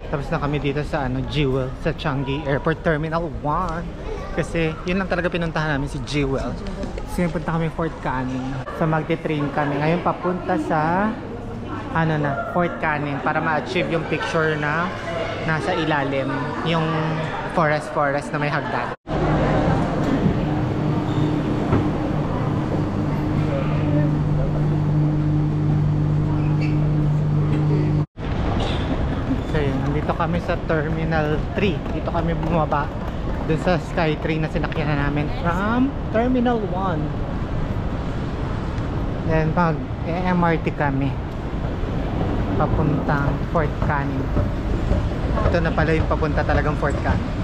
Tapos na kami dito sa Jewel, sa Changi Airport Terminal 1. Kasi yun lang talaga pinuntahan namin, si Jewel. Kasi punta kami Fort Canning. So magte-train kami. Ngayon papunta sa Fort Canning para ma-achieve yung picture na nasa ilalim, yung forest na may hagdan. Dito kami sa Terminal 3. Dito kami bumaba dun sa Skytrain na sinakyan namin from Terminal 1. Then pag MRT kami papuntang Fort Canning. Ito na pala yung papunta talagang Fort Canning.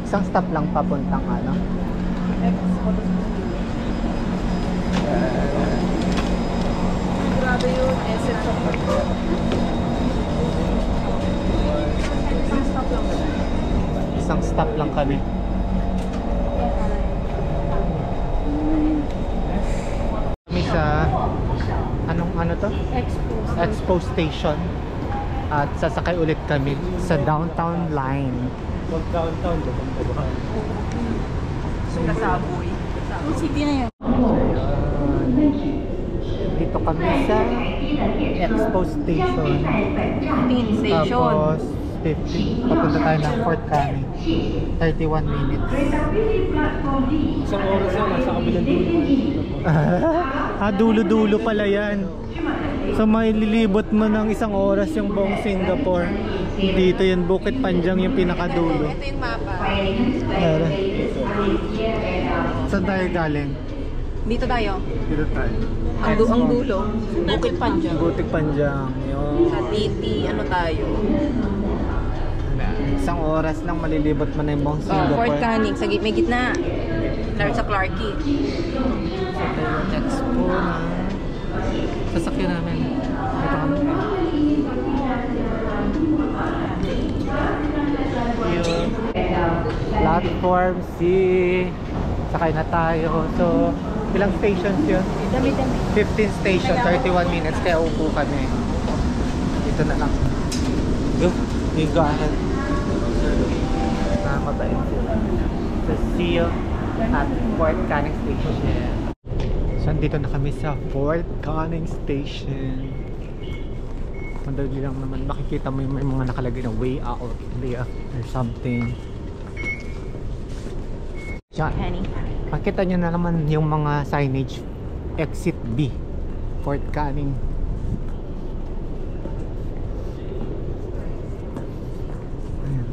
Isang stop lang papuntang Grabe yun, essence of control. Isang stop lang kami. Kami sa ano to? Expo Station. At sasakay ulit kami sa Downtown Line. Downtown, Kasaboy. City na yun. Dito kami sa Expo Station. 15 station. Tapos 50. Papunta tayo ng Fort Canning. 31 minutes. Isang oras yan, nasa kabilang dulo. Dulo-dulo pala yan. So may lilibot mo ng isang oras yung buong Singapore. Dito yun, Bukit Panjang yung pinakadulo. Ito yung mapa. Saan tayo galing? Dito tayo. Dito tayo. Ang dulo. Bukit Panjang. Bukit Panjang. Yung Sa TT, tayo? isang oras lang malilibot mo na yung buong Singapore. Fort Canning, may gitna. Sa Clarkie. Sa tayo Expo na sasakyan namin. Ito kami. Platform C. Sakay na tayo. So, ilang stations yun? Dami-dami. 15 station, 31 minutes. Kaya upo kami. Ito na lang. Go ahead. Mabait sila. So, see you at Fort Canning Station. So, andito na kami sa Fort Canning Station. Madali lang naman. Makikita mo yung may mga nakalagay na way out there or something. Yan. Makita nyo na naman yung mga signage. Exit B, Fort Canning. Ayan.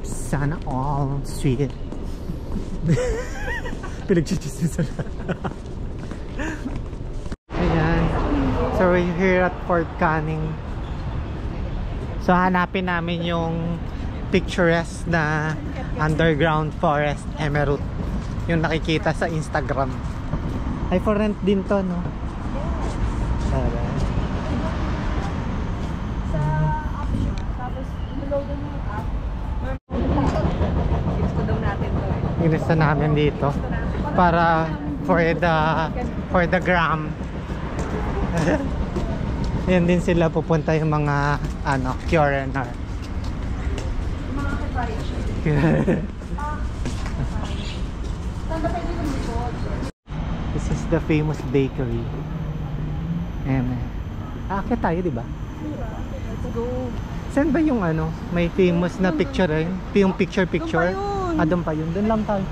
Sana all sweet. Pinagchichismisan na. Ayan. So we're here at Fort Canning. So hanapin namin yung picturesque na underground forest emerald. Yung nakikita sa Instagram. Ay, for rent din to, no? Sa app siya. Tapos, loadan mo yung app. Gusto daw natin to eh. Ginusto namin dito. Para for the gram. Yan din sila pupunta yung mga curator. Mga preparation. This is the famous bakery. And aakyat tayo, di ba? Let's go. Saan ba yung may famous na picture rin? Yung picture. Doon pa yun. Doon lang tayo.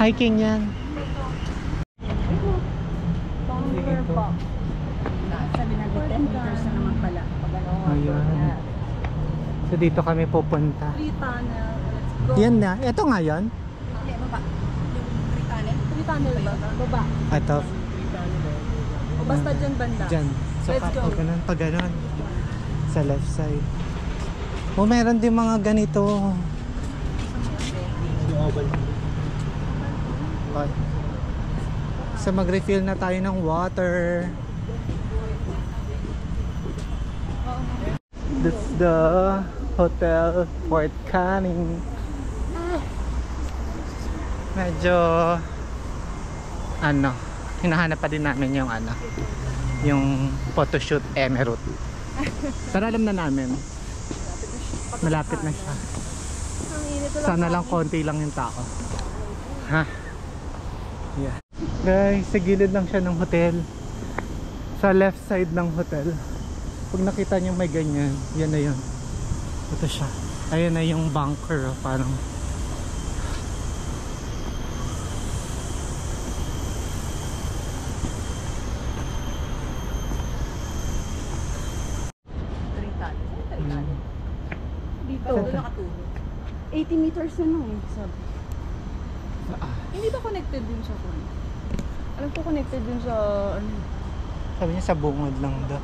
Hiking yan. Bunker pa. Sabi natin 10 meters na naman pala. Ayan. So dito kami pupunta. 3 tunnel. Let's go. Yan na. Ito nga yan. Baba. Yung 3 tunnel? 3 tunnel ba? Baba. Ito. O basta dyan banda. Dyan. So Let's go. pag ganun. Sa left side. Meron din mga ganito. So mag-refill na tayo ng water. This is the Hotel Fort Canning. Medyo ano, hinahanap pa din namin yung ano, yung photoshoot Emerald. Pero alam na namin. Malapit na siya. Sana lang konti lang yung tao. Ha? Yeah. Guys, sa gilid lang siya ng hotel. Sa left side ng hotel. Pag nakita niyo may ganyan, yan na yun. Ito siya. Ayan na yung bunker, oh, parang Dito, doon nakatulog. 80 meters na lang eh, sabi. Hindi ba connected din sa phone? Alam ko connected din sa ano. sabi niya sa bungod lang daw.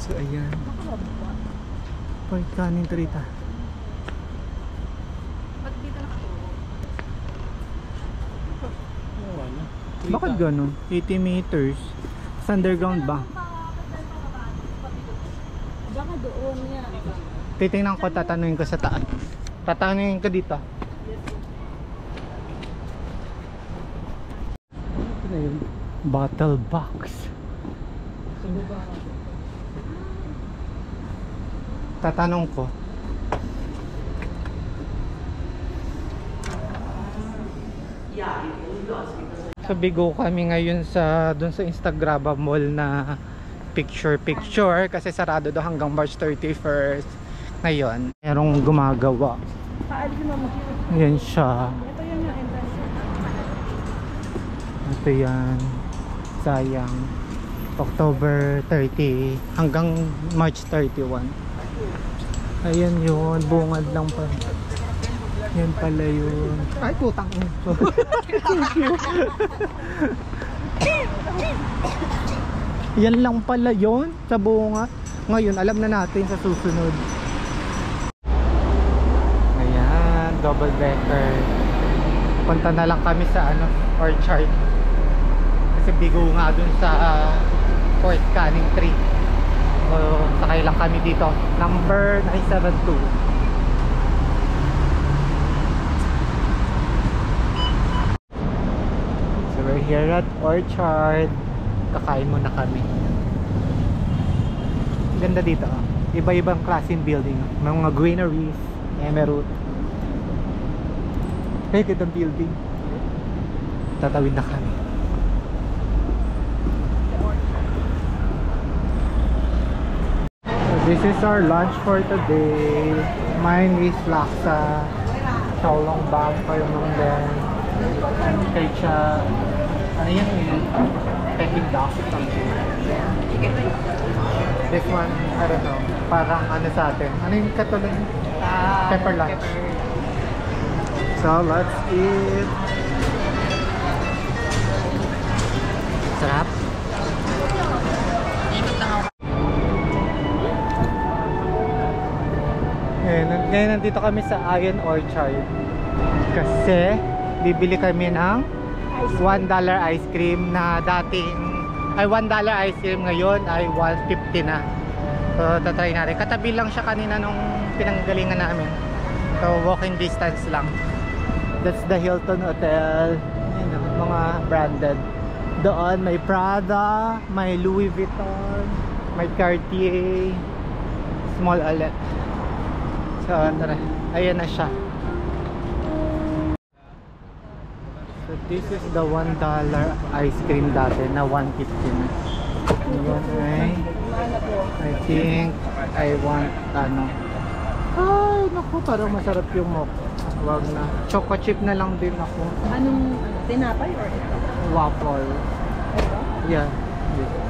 So ayan. Point kanin Trita. Ba't dito nakatulog? Bakit ganun? 80 meters. Sa underground ba? Baka doon niya. Titingnan ko, tatanungin ko sa taas. Tatanungin ko dito. Ito na yun. Bottle box. Tatanong ko. So bigo kami ngayon sa doon sa Instagram Mall na picture kasi sarado do hanggang March 31st. Ngayon, merong gumagawa. Paalis mo mo. Ayan siya. Ito yun yung entrance. Ito yan. Sayang. October 30 hanggang March 31. Ayan yun. Bungad lang pa. Yan pala yun. Ay, putang ito. Yan lang pala yun sa bunga. Ngayon, alam na natin sa susunod. Ayan, double decker. Punta na lang kami sa ano, Orchard. Kasi bigo nga dun sa Fort Canning 3. So, sakay lang kami dito. Number 972. So, we're here at Orchard. Kakain muna kami. Ganda dito, oh. Iba-ibang klaseng building, mga greeneries, emerald. Hey, gandang building. Tatawid na kami. So this is our lunch for today. Mine is laksa, xiaolong bang, payong ketchup. Ano yan? Peking duck or something. This one, I don't know. Parang ano sa atin. Ano yung katulad? Pepper lunch. So, let's eat. Sarap. Ngayon nandito kami sa Ion Orchard. Kasi, bibili kami ng $1 ice cream na dating ay $1 ice cream ngayon ay $1.50 na. So tatry natin. Katabi lang siya kanina nung pinanggalingan namin. So walking distance lang. That's the Hilton Hotel. Ayan, mga branded. Doon may Prada, may Louis Vuitton, may Cartier, small outlet. So tara. Ayan na siya. So this is the $1 ice cream dati na $1.50 na. Okay. I think I want ano. Ay, naku, parang masarap yung mocha. Wag na. Choco chip na lang din ako. Anong tinapay or ito? Waffle. Ito? Yeah.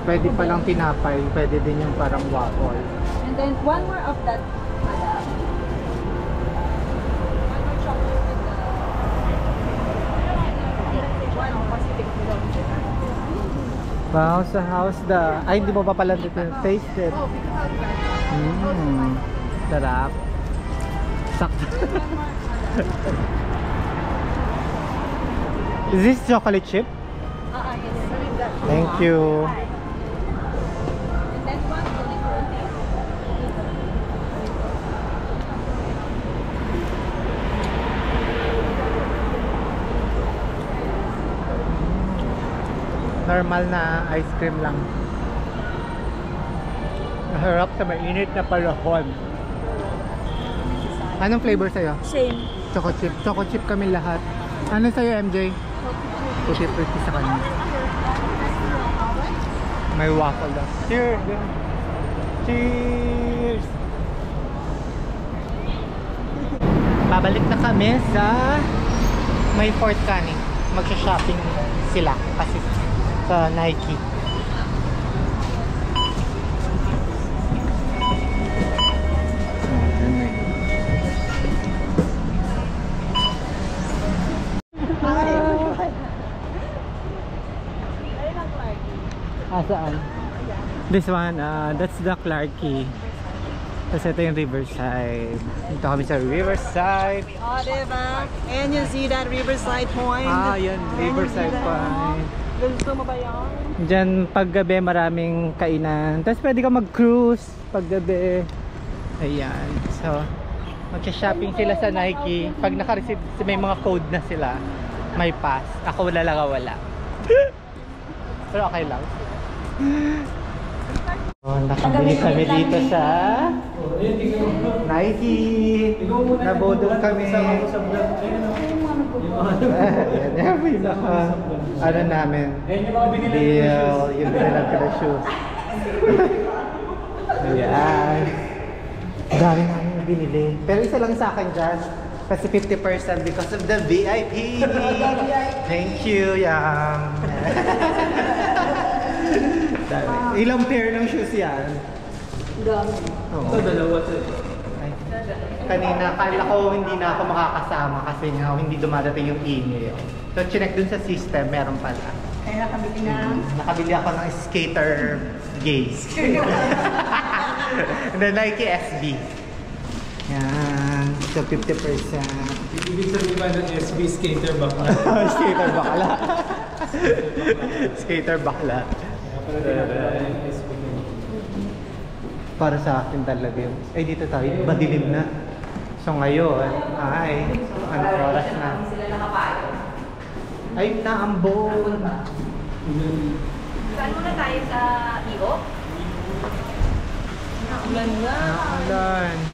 Pwede pa lang tinapay, pwede din yung parang waffle. And then one more of that, madam. One more chocolate with the... One Pacific Blue. Wow, sa house the... Ay, hindi mo pa pala dito taste it. Oh, because Sarap. Sakto. Is this chocolate chip? yes. Thank you. And then one only for a taste. Normal na ice cream lang. Maharap sa mainit na panahon. Anong flavor sa'yo? Same. Choco chip. Choco chip kami lahat. Ano sa'yo, MJ? Puti-puti sa kanya. May waffle daw. Cheers! Cheers! Babalik na kami sa may Fort Canning. Magsha-shopping sila kasi sa Nike. Saan? This one, that's the Clarke. Tapos ito yung Riverside. Dito kami sa Riverside. Oh, diba? And you see that Riverside Point? Yan, Riverside Point. Gusto mo ba yan? Diyan paggabi maraming kainan. Tapos pwede ka mag-cruise paggabi. Ayan. So, mag-shopping sila sa Nike. Pag naka-receive, may mga code na sila. May pass. Ako wala. Pero okay lang. Nakabili kami dito sa Nike. Nabodong kami. Yan yung pinaka ano namin deal. Yung binilag ka na shoes. Ayan. Dami namin binili. Pero isa lang sa akin dyan. Kasi 50% because of the VIP. Thank you, Yang. Ilang pair ng shoes yan? Dami. Oo. Ito, dalawa to. Ay, kanina, kala ko hindi na ako makakasama kasi nga hindi dumadating yung email. So, chinek dun sa system, meron pala. Kaya nakabili na. Nakabili ako ng skater gaze. And then Nike SB. Yan. So, 50%. Ibig sabihin ba ng SB skater bakla? Skater bakla. Skater bakla. Para tinatawag yung SB. Para sa akin talaga yun. Ay, dito tayo. Madilim na. So ngayon, ay, anong oras na? Ay, naambon. Saan muna tayo sa iyo? Ulan na. Naulan.